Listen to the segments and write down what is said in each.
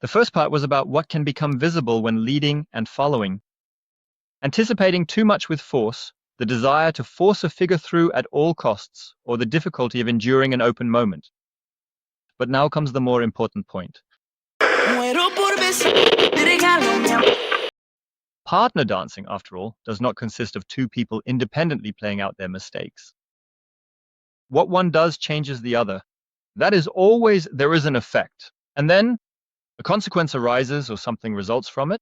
The first part was about what can become visible when leading and following. Anticipating too much with force, the desire to force a figure through at all costs, or the difficulty of enduring an open moment. But now comes the more important point. Partner dancing, after all, does not consist of two people independently playing out their mistakes. What one does changes the other. That is always, there is an effect. And then a consequence arises or something results from it.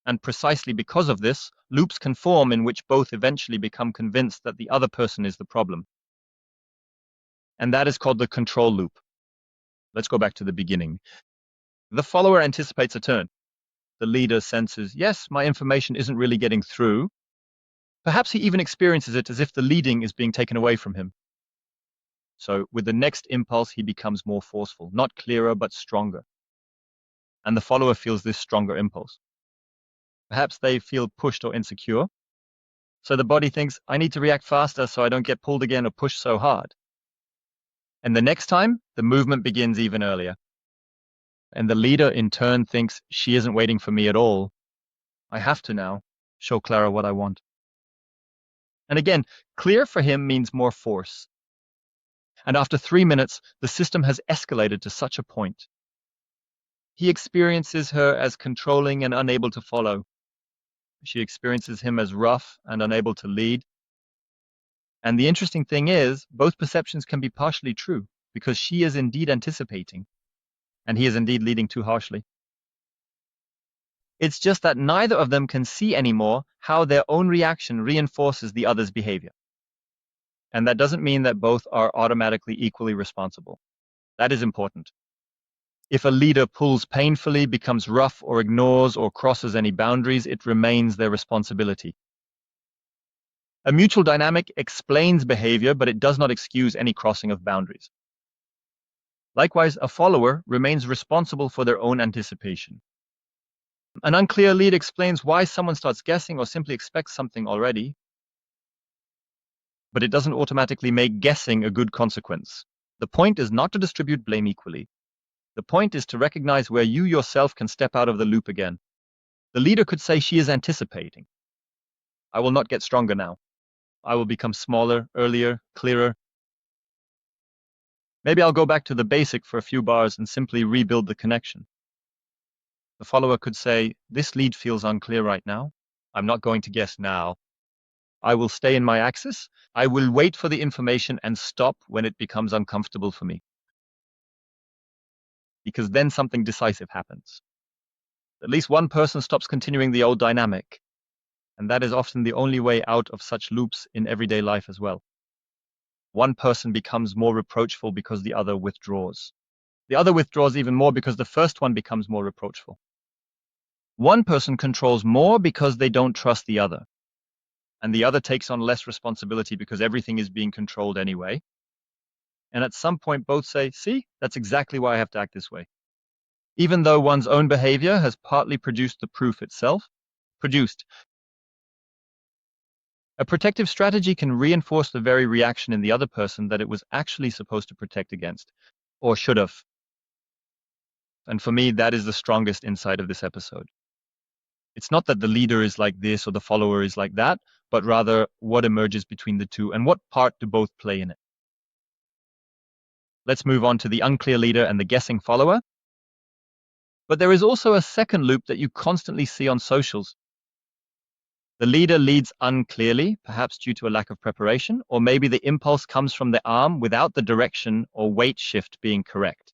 And precisely because of this, loops can form in which both eventually become convinced that the other person is the problem. And that is called the control loop. Let's go back to the beginning. The follower anticipates a turn. The leader senses, yes, my information isn't really getting through. Perhaps he even experiences it as if the leading is being taken away from him. So with the next impulse, he becomes more forceful, not clearer, but stronger. And the follower feels this stronger impulse. Perhaps they feel pushed or insecure. So the body thinks, I need to react faster so I don't get pulled again or pushed so hard. And the next time, the movement begins even earlier. And the leader in turn thinks, she isn't waiting for me at all. I have to now show Clara what I want. And again, clear for him means more force. And after 3 minutes, the system has escalated to such a point. He experiences her as controlling and unable to follow. She experiences him as rough and unable to lead. And the interesting thing is, both perceptions can be partially true, because she is indeed anticipating, and he is indeed leading too harshly. It's just that neither of them can see anymore how their own reaction reinforces the other's behavior. And that doesn't mean that both are automatically equally responsible. That is important. If a leader pulls painfully, becomes rough, or ignores or crosses any boundaries, it remains their responsibility. A mutual dynamic explains behavior, but it does not excuse any crossing of boundaries. Likewise, a follower remains responsible for their own anticipation. An unclear lead explains why someone starts guessing or simply expects something already, but it doesn't automatically make guessing a good consequence. The point is not to distribute blame equally. The point is to recognize where you yourself can step out of the loop again. The leader could say she is anticipating. I will not get stronger now. I will become smaller, earlier, clearer. Maybe I'll go back to the basic for a few bars and simply rebuild the connection. The follower could say, this lead feels unclear right now. I'm not going to guess now. I will stay in my axis. I will wait for the information and stop when it becomes uncomfortable for me. Because then something decisive happens. At least one person stops continuing the old dynamic. And that is often the only way out of such loops in everyday life as well. One person becomes more reproachful because the other withdraws. The other withdraws even more because the first one becomes more reproachful. One person controls more because they don't trust the other. And the other takes on less responsibility because everything is being controlled anyway. And at some point, both say, see, that's exactly why I have to act this way. Even though one's own behavior has partly produced the proof itself. A protective strategy can reinforce the very reaction in the other person that it was actually supposed to protect against, or should have. And for me, that is the strongest insight of this episode. It's not that the leader is like this or the follower is like that, but rather what emerges between the two and what part do both play in it. Let's move on to the unclear leader and the guessing follower. But there is also a second loop that you constantly see on socials. The leader leads unclearly, perhaps due to a lack of preparation, or maybe the impulse comes from the arm without the direction or weight shift being correct.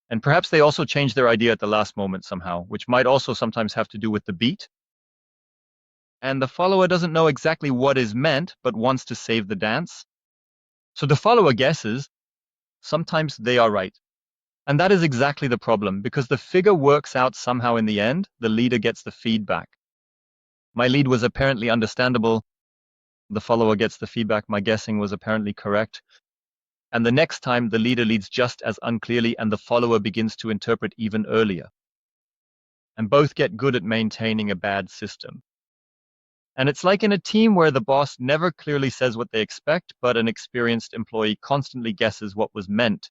And perhaps they also change their idea at the last moment somehow, which might also sometimes have to do with the beat. And the follower doesn't know exactly what is meant, but wants to save the dance. So the follower guesses. Sometimes they are right. And that is exactly the problem, because the figure works out somehow in the end, the leader gets the feedback. My lead was apparently understandable. The follower gets the feedback. My guessing was apparently correct. And the next time, the leader leads just as unclearly, and the follower begins to interpret even earlier. And both get good at maintaining a bad system. And it's like in a team where the boss never clearly says what they expect, but an experienced employee constantly guesses what was meant.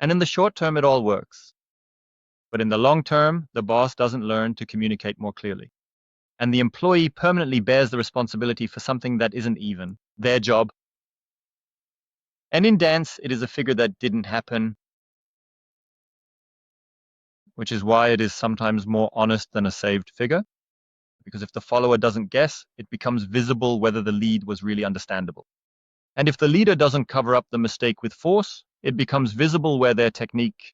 And in the short term, it all works. But in the long term, the boss doesn't learn to communicate more clearly. And the employee permanently bears the responsibility for something that isn't even their job. And in dance, it is a figure that didn't happen, which is why it is sometimes more honest than a saved figure. Because if the follower doesn't guess, it becomes visible whether the lead was really understandable. And if the leader doesn't cover up the mistake with force, it becomes visible where their technique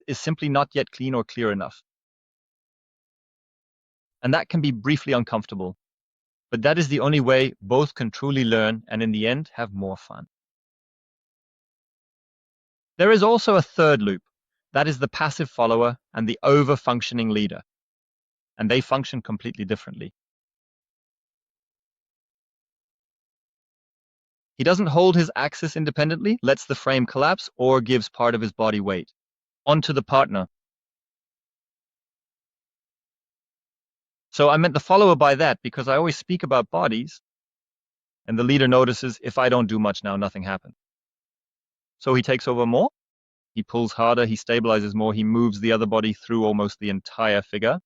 is simply not yet clean or clear enough. And that can be briefly uncomfortable. But that is the only way both can truly learn and in the end have more fun. There is also a third loop. That is the passive follower and the overfunctioning leader. And they function completely differently. He doesn't hold his axis independently, lets the frame collapse, or gives part of his body weight onto the partner. So I meant the follower by that because I always speak about bodies, and the leader notices if I don't do much now, nothing happens. So he takes over more, he pulls harder, he stabilizes more, he moves the other body through almost the entire figure.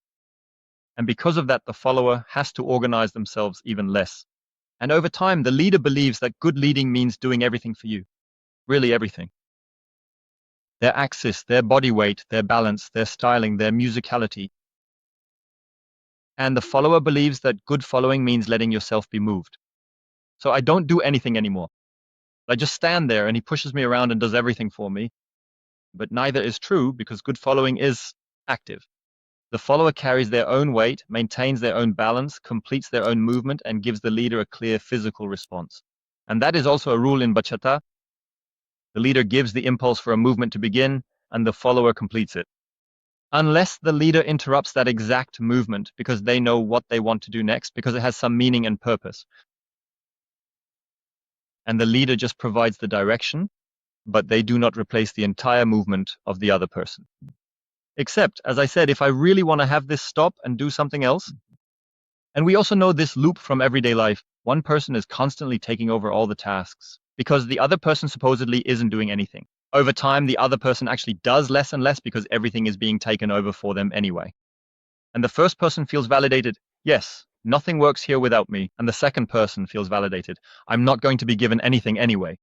And because of that, the follower has to organize themselves even less. And over time, the leader believes that good leading means doing everything for you, really everything. Their axis, their body weight, their balance, their styling, their musicality. And the follower believes that good following means letting yourself be moved. So I don't do anything anymore. I just stand there and he pushes me around and does everything for me. But neither is true because good following is active. The follower carries their own weight, maintains their own balance, completes their own movement, and gives the leader a clear physical response. And that is also a rule in Bachata. The leader gives the impulse for a movement to begin, and the follower completes it. Unless the leader interrupts that exact movement because they know what they want to do next, because it has some meaning and purpose. And the leader just provides the direction, but they do not replace the entire movement of the other person. Except, as I said, if I really want to have this stop and do something else, and we also know this loop from everyday life, one person is constantly taking over all the tasks because the other person supposedly isn't doing anything. Over time, the other person actually does less and less because everything is being taken over for them anyway. And the first person feels validated. Yes, nothing works here without me. And the second person feels validated. I'm not going to be given anything anyway.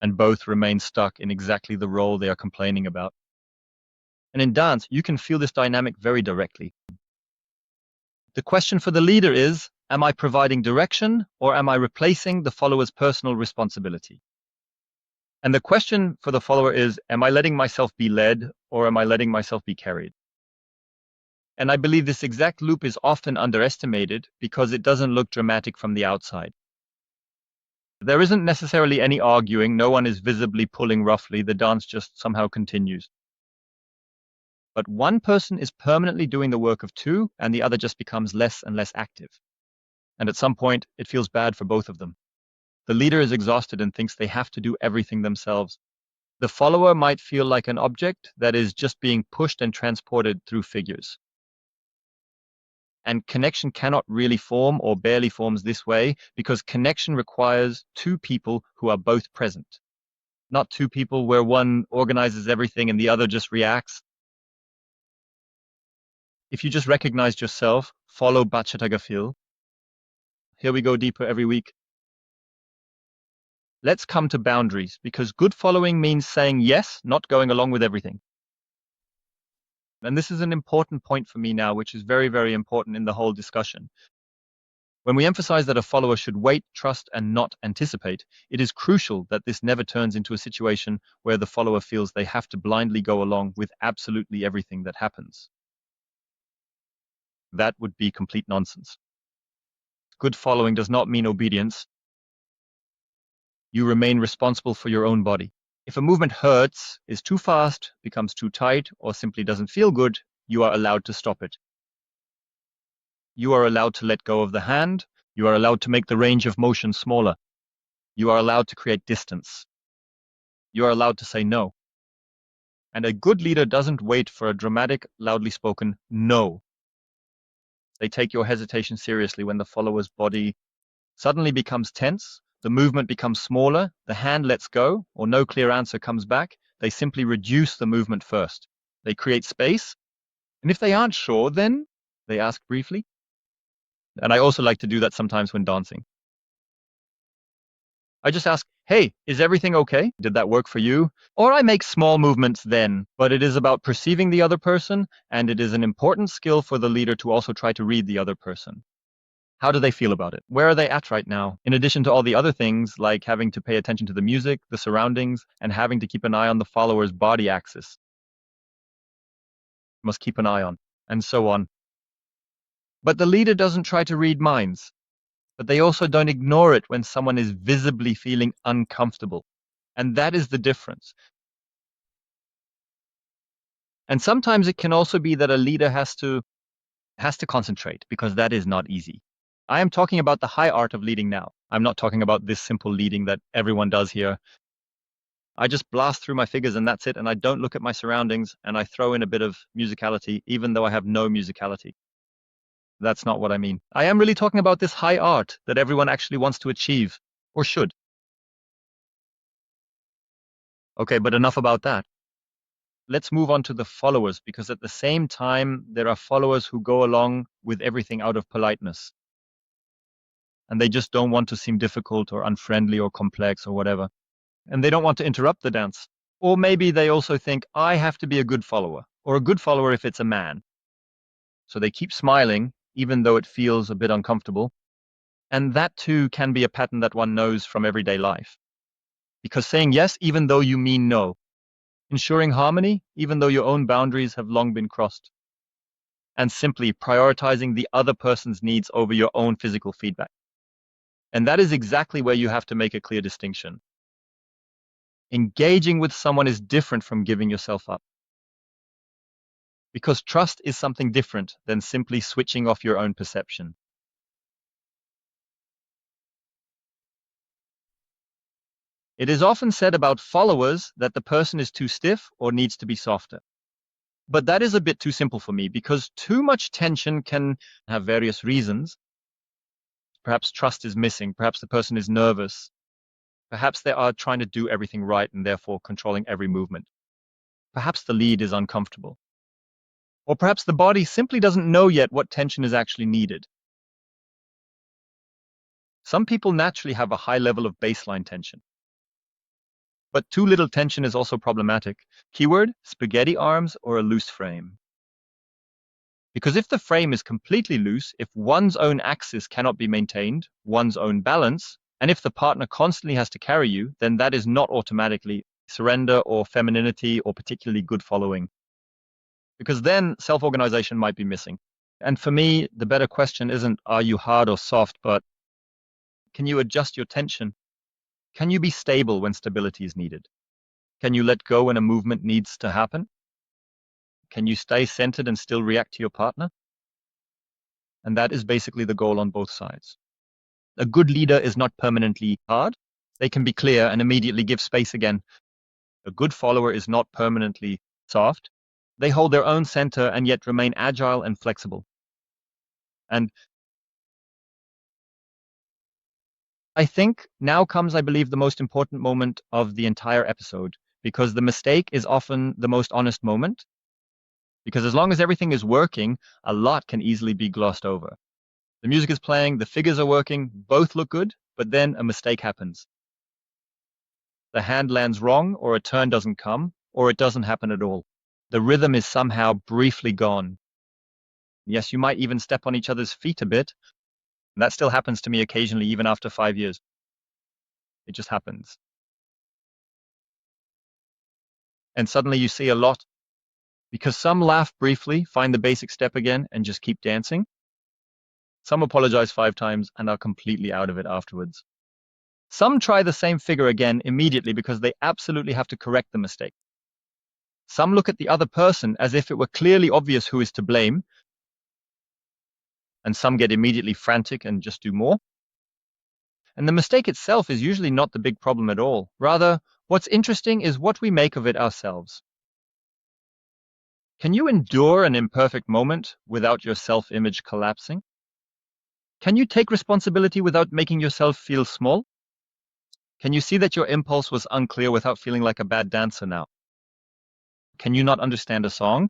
And both remain stuck in exactly the role they are complaining about. And in dance, you can feel this dynamic very directly. The question for the leader is, am I providing direction or am I replacing the follower's personal responsibility? And the question for the follower is, am I letting myself be led or am I letting myself be carried? And I believe this exact loop is often underestimated because it doesn't look dramatic from the outside. There isn't necessarily any arguing, no one is visibly pulling roughly, the dance just somehow continues. But one person is permanently doing the work of two, and the other just becomes less and less active. And at some point, it feels bad for both of them. The leader is exhausted and thinks they have to do everything themselves. The follower might feel like an object that is just being pushed and transported through figures. And connection cannot really form or barely forms this way because connection requires two people who are both present. Not two people where one organizes everything and the other just reacts. If you just recognized yourself, follow Bachata Gafil. Here we go deeper every week. Let's come to boundaries because good following means saying yes, not going along with everything. And this is an important point for me now, which is very, very important in the whole discussion. When we emphasize that a follower should wait, trust, and not anticipate, it is crucial that this never turns into a situation where the follower feels they have to blindly go along with absolutely everything that happens. That would be complete nonsense. Good following does not mean obedience. You remain responsible for your own body. If a movement hurts, is too fast, becomes too tight, or simply doesn't feel good, you are allowed to stop it. You are allowed to let go of the hand. You are allowed to make the range of motion smaller. You are allowed to create distance. You are allowed to say no. And a good leader doesn't wait for a dramatic, loudly spoken no. They take your hesitation seriously when the follower's body suddenly becomes tense, the movement becomes smaller, the hand lets go, or no clear answer comes back. They simply reduce the movement first. They create space. And if they aren't sure, then they ask briefly. And I also like to do that sometimes when dancing. I just ask, hey, is everything okay? Did that work for you? Or I make small movements then, but it is about perceiving the other person, and it is an important skill for the leader to also try to read the other person. How do they feel about it? Where are they at right now? In addition to all the other things, like having to pay attention to the music, the surroundings, and having to keep an eye on the follower's body axis. Must keep an eye on, and so on. But the leader doesn't try to read minds, but they also don't ignore it when someone is visibly feeling uncomfortable. And that is the difference. And sometimes it can also be that a leader has to concentrate because that is not easy. I am talking about the high art of leading now. I'm not talking about this simple leading that everyone does here. I just blast through my figures and that's it. And I don't look at my surroundings and I throw in a bit of musicality, even though I have no musicality. That's not what I mean. I am really talking about this high art that everyone actually wants to achieve or should. Okay, but enough about that. Let's move on to the followers because at the same time, there are followers who go along with everything out of politeness. And they just don't want to seem difficult or unfriendly or complex or whatever. And they don't want to interrupt the dance. Or maybe they also think, I have to be a good follower, or a good follower if it's a man. So they keep smiling, even though it feels a bit uncomfortable. And that too can be a pattern that one knows from everyday life. Because saying yes, even though you mean no, ensuring harmony, even though your own boundaries have long been crossed, and simply prioritizing the other person's needs over your own physical feedback. And that is exactly where you have to make a clear distinction. Engaging with someone is different from giving yourself up. Because trust is something different than simply switching off your own perception. It is often said about followers that the person is too stiff or needs to be softer. But that is a bit too simple for me because too much tension can have various reasons. Perhaps trust is missing, perhaps the person is nervous, perhaps they are trying to do everything right and therefore controlling every movement. Perhaps the lead is uncomfortable. Or perhaps the body simply doesn't know yet what tension is actually needed. Some people naturally have a high level of baseline tension. But too little tension is also problematic. Keyword, spaghetti arms or a loose frame. Because if the frame is completely loose, if one's own axis cannot be maintained, one's own balance, and if the partner constantly has to carry you, then that is not automatically surrender or femininity or particularly good following. Because then self-organization might be missing. And for me, the better question isn't, are you hard or soft, but can you adjust your tension? Can you be stable when stability is needed? Can you let go when a movement needs to happen? Can you stay centered and still react to your partner? And that is basically the goal on both sides. A good leader is not permanently hard. They can be clear and immediately give space again. A good follower is not permanently soft. They hold their own center and yet remain agile and flexible. And I think now comes, I believe, the most important moment of the entire episode, because the mistake is often the most honest moment. Because as long as everything is working, a lot can easily be glossed over. The music is playing, the figures are working, both look good, but then a mistake happens. The hand lands wrong, or a turn doesn't come, or it doesn't happen at all. The rhythm is somehow briefly gone. Yes, you might even step on each other's feet a bit. That still happens to me occasionally, even after 5 years. It just happens. And suddenly you see a lot, because some laugh briefly, find the basic step again, and just keep dancing. Some apologize 5 times and are completely out of it afterwards. Some try the same figure again immediately because they absolutely have to correct the mistake. Some look at the other person as if it were clearly obvious who is to blame, and some get immediately frantic and just do more. And the mistake itself is usually not the big problem at all. Rather, what's interesting is what we make of it ourselves. Can you endure an imperfect moment without your self-image collapsing? Can you take responsibility without making yourself feel small? Can you see that your impulse was unclear without feeling like a bad dancer now? Can you not understand a song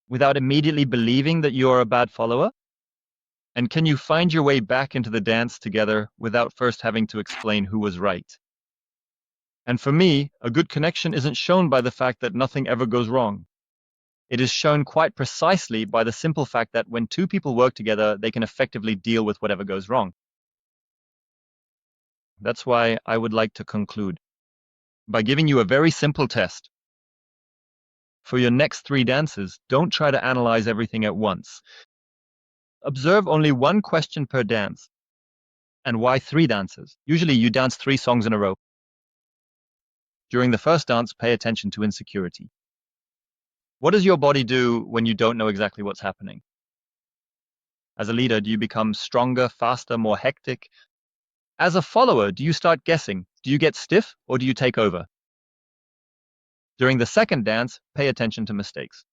without immediately believing that you're a bad follower? And can you find your way back into the dance together without first having to explain who was right? And for me, a good connection isn't shown by the fact that nothing ever goes wrong. It is shown quite precisely by the simple fact that when two people work together, they can effectively deal with whatever goes wrong. That's why I would like to conclude by giving you a very simple test. For your next 3 dances, don't try to analyze everything at once. Observe only one question per dance. And why 3 dances? Usually you dance 3 songs in a row. During the first dance, pay attention to insecurity. What does your body do when you don't know exactly what's happening? As a leader, do you become stronger, faster, more hectic? As a follower, do you start guessing? Do you get stiff or do you take over? During the second dance, pay attention to mistakes.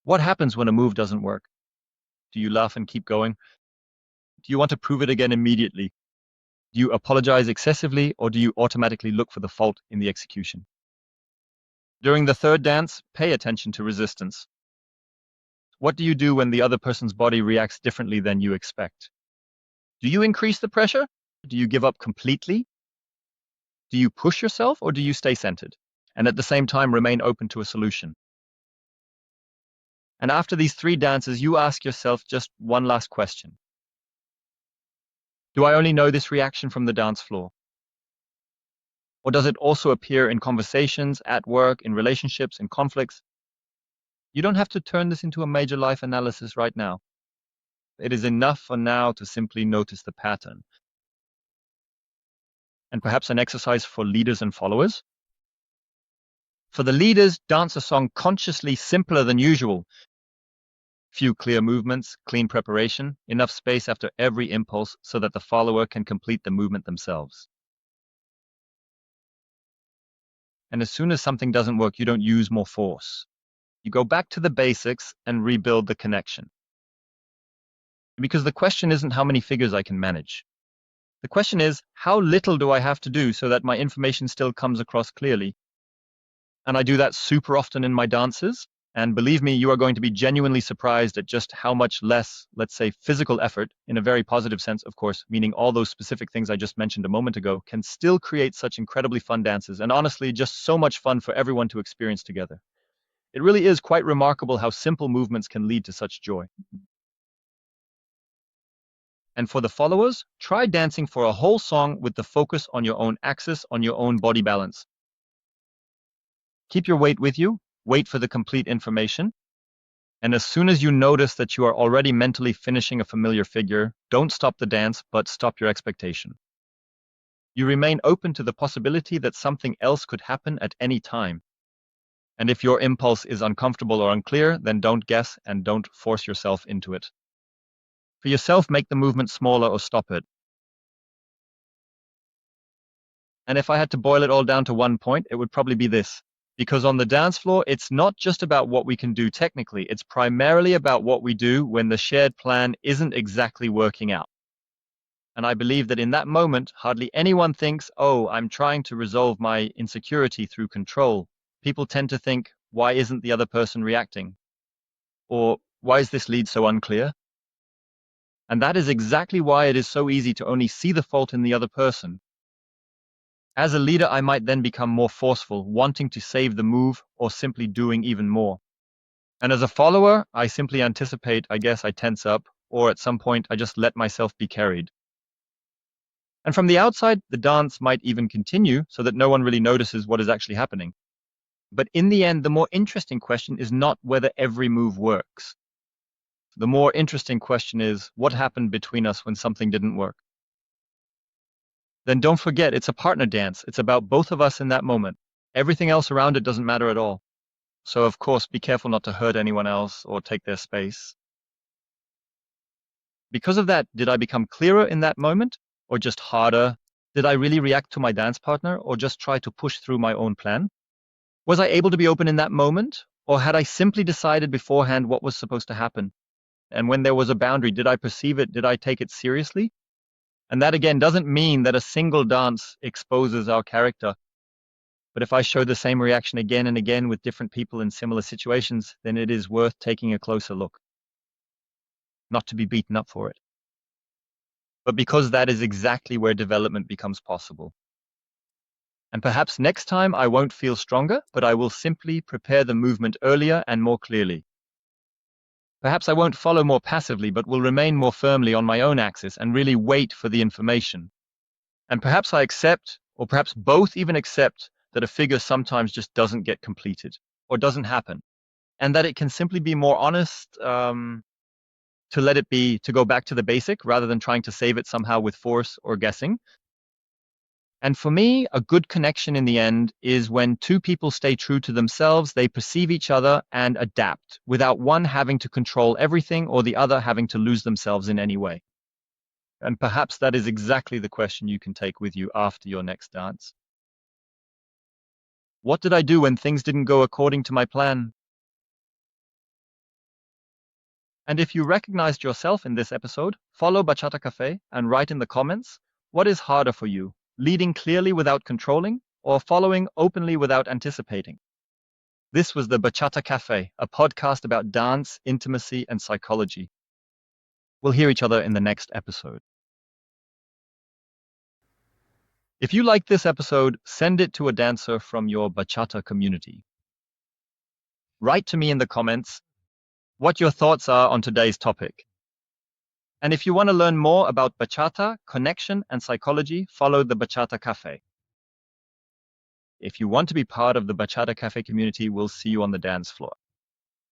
What happens when a move doesn't work? Do you laugh and keep going? Do you want to prove it again immediately? Do you apologize excessively or do you automatically look for the fault in the execution? During the third dance, pay attention to resistance. What do you do when the other person's body reacts differently than you expect? Do you increase the pressure? Do you give up completely? Do you push yourself or do you stay centered? And at the same time, remain open to a solution. And after these 3 dances, you ask yourself just one last question. Do I only know this reaction from the dance floor? Or does it also appear in conversations, at work, in relationships, in conflicts? You don't have to turn this into a major life analysis right now. It is enough for now to simply notice the pattern. And perhaps an exercise for leaders and followers? For the leaders, dance a song consciously simpler than usual. Few clear movements, clean preparation, enough space after every impulse so that the follower can complete the movement themselves. And as soon as something doesn't work, you don't use more force. You go back to the basics and rebuild the connection. Because the question isn't how many figures I can manage. The question is, how little do I have to do so that my information still comes across clearly? And I do that super often in my dances. And believe me, you are going to be genuinely surprised at just how much less, let's say, physical effort, in a very positive sense, of course, meaning all those specific things I just mentioned a moment ago, can still create such incredibly fun dances. And honestly, just so much fun for everyone to experience together. It really is quite remarkable how simple movements can lead to such joy. And for the followers, try dancing for a whole song with the focus on your own axis, on your own body balance. Keep your weight with you, wait for the complete information, and as soon as you notice that you are already mentally finishing a familiar figure, don't stop the dance, but stop your expectation. You remain open to the possibility that something else could happen at any time. And if your impulse is uncomfortable or unclear, then don't guess and don't force yourself into it. For yourself, make the movement smaller or stop it. And if I had to boil it all down to one point, it would probably be this. Because on the dance floor, it's not just about what we can do technically, it's primarily about what we do when the shared plan isn't exactly working out. And I believe that in that moment, hardly anyone thinks, oh, I'm trying to resolve my insecurity through control. People tend to think, why isn't the other person reacting? Or why is this lead so unclear? And that is exactly why it is so easy to only see the fault in the other person. As a leader, I might then become more forceful, wanting to save the move or simply doing even more. And as a follower, I simply anticipate, I guess I tense up, or at some point I just let myself be carried. And from the outside, the dance might even continue so that no one really notices what is actually happening. But in the end, the more interesting question is not whether every move works. The more interesting question is what happened between us when something didn't work. Then don't forget, it's a partner dance. It's about both of us in that moment. Everything else around it doesn't matter at all. So of course, be careful not to hurt anyone else or take their space. Because of that, did I become clearer in that moment or just harder? Did I really react to my dance partner or just try to push through my own plan? Was I able to be open in that moment or had I simply decided beforehand what was supposed to happen? And when there was a boundary, did I perceive it? Did I take it seriously? And that again doesn't mean that a single dance exposes our character. But if I show the same reaction again and again with different people in similar situations, then it is worth taking a closer look, not to be beaten up for it, but because that is exactly where development becomes possible. And perhaps next time I won't feel stronger, but I will simply prepare the movement earlier and more clearly. Perhaps I won't follow more passively, but will remain more firmly on my own axis and really wait for the information. And perhaps I accept, or perhaps both even accept, that a figure sometimes just doesn't get completed or doesn't happen. And that it can simply be more honest to let it be, to go back to the basic rather than trying to save it somehow with force or guessing. And for me, a good connection in the end is when two people stay true to themselves, they perceive each other and adapt without one having to control everything or the other having to lose themselves in any way. And perhaps that is exactly the question you can take with you after your next dance. What did I do when things didn't go according to my plan? And if you recognized yourself in this episode, follow Bachata Cafe and write in the comments, what is harder for you, leading clearly without controlling or following openly without anticipating? This was the Bachata Cafe, a podcast about dance, intimacy, and psychology. We'll hear each other in the next episode. If you liked this episode, send it to a dancer from your bachata community. Write to me in the comments what your thoughts are on today's topic. And if you want to learn more about bachata, connection, and psychology, follow the Bachata Cafe. If you want to be part of the Bachata Cafe community, we'll see you on the dance floor.